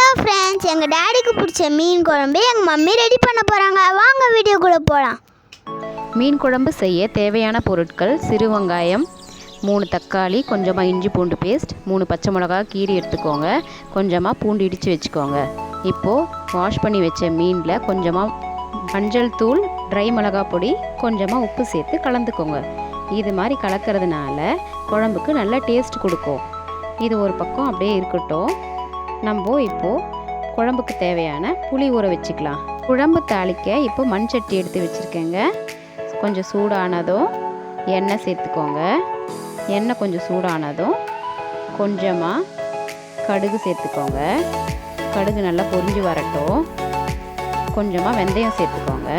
அவ்வளோதான் ஃப்ரெண்ட்ஸ், எங்கள் டேடிக்கு பிடிச்ச மீன் குழம்பு எங்கள் மம்மி ரெடி பண்ண போகிறாங்க. வாங்க வீடியோக்குள்ளே போகலாம். மீன் குழம்பு செய்ய தேவையான பொருட்கள்: சிறு வெங்காயம், 3 தக்காளி, கொஞ்சமாக இஞ்சி பூண்டு பேஸ்ட், 3 பச்சை மிளகா கீரி எடுத்துக்கோங்க, கொஞ்சமாக பூண்டு இடித்து வச்சுக்கோங்க. இப்போது வாஷ் பண்ணி வச்ச மீனில் கொஞ்சமாக மஞ்சள் தூள், ட்ரை மிளகாய் பொடி, கொஞ்சமாக உப்பு சேர்த்து கலந்துக்கோங்க. இது மாதிரி கலக்கிறதுனால குழம்புக்கு நல்ல டேஸ்ட் கொடுக்கும். இது ஒரு பக்கம் அப்படியே இருக்கட்டும். நம்ம இப்போது குழம்புக்கு தேவையான புளி ஊற வச்சுக்கலாம். குழம்பு தாளிக்க இப்போ மண் சட்டி எடுத்து வச்சுருக்கேங்க. கொஞ்சம் சூடானதும் எண்ணெய் சேர்த்துக்கோங்க. எண்ணெய் கொஞ்சம் சூடானதும் கொஞ்சமாக கடுகு சேர்த்துக்கோங்க. கடுகு நல்லா பொரிஞ்சு வரட்டும். கொஞ்சமாக வெந்தயம் சேர்த்துக்கோங்க.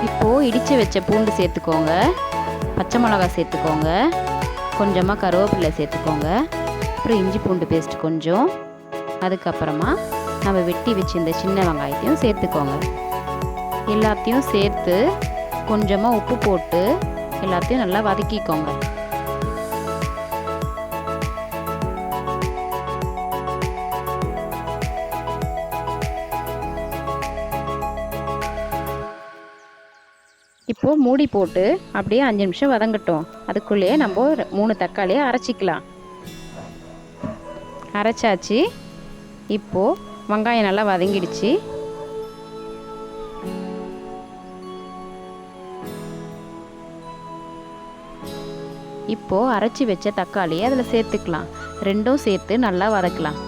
இப்போது இடித்து வச்ச பூண்டு சேர்த்துக்கோங்க. பச்சை மிளகாய் சேர்த்துக்கோங்க. கொஞ்சமாக கருவேப்பிலை சேர்த்துக்கோங்க. அப்புறம் இஞ்சி பூண்டு பேஸ்ட் கொஞ்சம். அதுக்கப்புறமா நம்ம வெட்டி வச்சிருந்த சின்ன வெங்காயத்தையும் சேர்த்துக்கோங்க. எல்லாத்தையும் சேர்த்து கொஞ்சமாக உப்பு போட்டு எல்லாத்தையும் நல்லா வதக்கிக்கோங்க. இப்போது மூடி போட்டு அப்படியே 5 நிமிஷம் வதங்கட்டும். அதுக்குள்ளேயே நம்ம 3 தக்காளியை அரைச்சிக்கலாம். அரைச்சாச்சு. இப்போது வெங்காயம் நல்லா வதங்கிடுச்சு. இப்போது அரைச்சி வச்ச தக்காளியை அதில் சேர்த்துக்கலாம். ரெண்டும் சேர்த்து நல்லா வதக்கலாம்.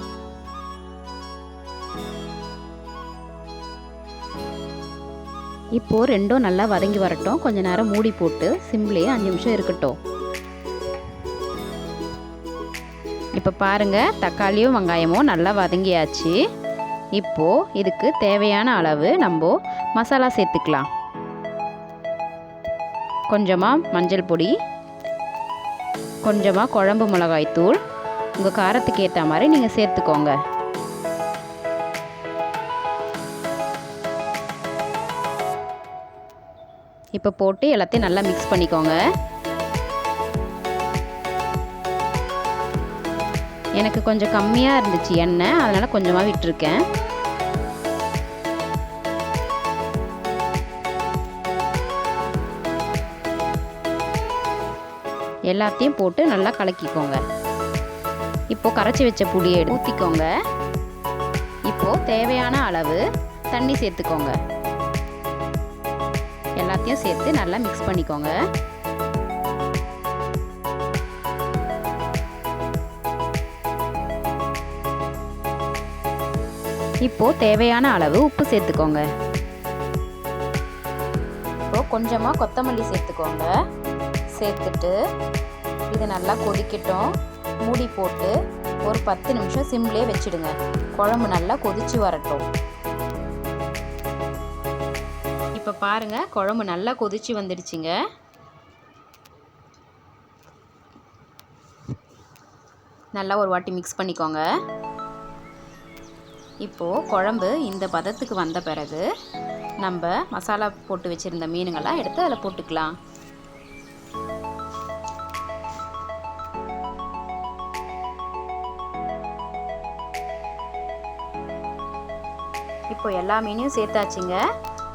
இப்போது ரெண்டும் நல்லா வதங்கி வரட்டும். கொஞ்ச நேரம் மூடி போட்டு சிம்லேயே 5 நிமிஷம் இருக்கட்டும். இப்போ பாருங்கள், தக்காளியும் வெங்காயமும் நல்லா வதங்கியாச்சு. இப்போது இதுக்கு தேவையான அளவு நம்ம மசாலா சேர்த்துக்கலாம். கொஞ்சமாக மஞ்சள் பொடி, கொஞ்சமாக குழம்பு மிளகாய் தூள், உங்கள் காரத்துக்கு ஏற்ற மாதிரி நீங்கள் சேர்த்துக்கோங்க. இப்போ போட்டு எல்லாத்தையும் நல்லா மிக்ஸ் பண்ணிக்கோங்க. எனக்கு கொஞ்சம் கம்மியாக இருந்துச்சு எண்ணெய், அதனால் கொஞ்சமாக விட்டுருக்கேன். எல்லாத்தையும் போட்டு நல்லா கலக்கிக்கோங்க. இப்போது கரைச்சி வச்ச புளியை ஊற்றிக்கோங்க. இப்போது தேவையான அளவு தண்ணி சேர்த்துக்கோங்க. எல்லாத்தையும் சேர்த்து நல்லா மிக்ஸ் பண்ணிக்கோங்க. இப்போ தேவையான அளவு உப்பு சேர்த்துக்கோங்க. இப்போ கொஞ்சமாக கொத்தமல்லி சேர்த்துக்கோங்க. சேர்த்துட்டு இது நல்லா கொதிக்கட்டும். மூடி போட்டு ஒரு 10 நிமிஷம் சிம்லேயே வச்சிடுங்க. குழம்பு நல்லா கொதிச்சு வரட்டும். இப்போ பாருங்கள், குழம்பு நல்லா கொதிச்சு வந்துடுச்சுங்க. நல்லா ஒரு வாட்டி மிக்ஸ் பண்ணிக்கோங்க. இப்போது குழம்பு இந்த பதத்துக்கு வந்த பிறகு நம்ம மசாலா போட்டு வச்சுருந்த மீனுங்கள்லாம் எடுத்து அதில் போட்டுக்கலாம். இப்போ எல்லா மீனையும் சேர்த்தாச்சுங்க.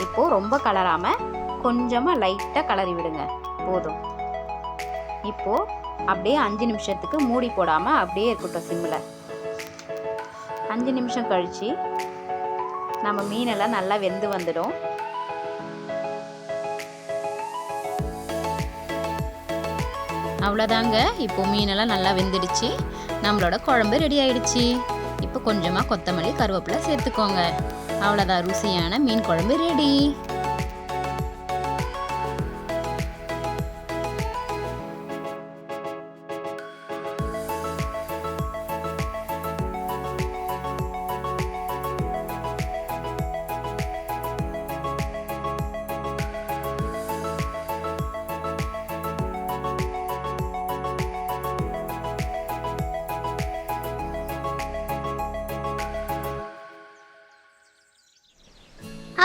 இப்போது ரொம்ப கலராமல் கொஞ்சமாக லைட்டாக கலரி விடுங்க, போதும். இப்போது அப்படியே 5 நிமிஷத்துக்கு மூடி போடாமல் அப்படியே இருக்கட்டும் சிம்மில். 5 நிமிஷம் கழித்து நம்ம மீனெல்லாம் நல்லா வெந்து வந்துடும். அவ்வளோதாங்க. இப்போது மீனெல்லாம் நல்லா வெந்துடுச்சு. நம்மளோட குழம்பு ரெடி ஆயிடுச்சு. இப்போ கொஞ்சமாக கொத்தமல்லி கருவேப்பிலை சேர்த்துக்கோங்க. அவ்வளோதான், ருசியான மீன் குழம்பு ரெடி.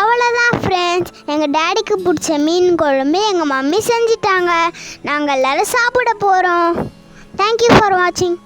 அவ்வளோதான் ஃப்ரெண்ட்ஸ், எங்கள் டேடிக்கு பிடிச்ச மீன் குழம்பு எங்கள் மம்மி செஞ்சிட்டாங்க. நாங்கள் எல்லோரும் சாப்பிட போகிறோம். தேங்க்யூ ஃபார் வாட்சிங்.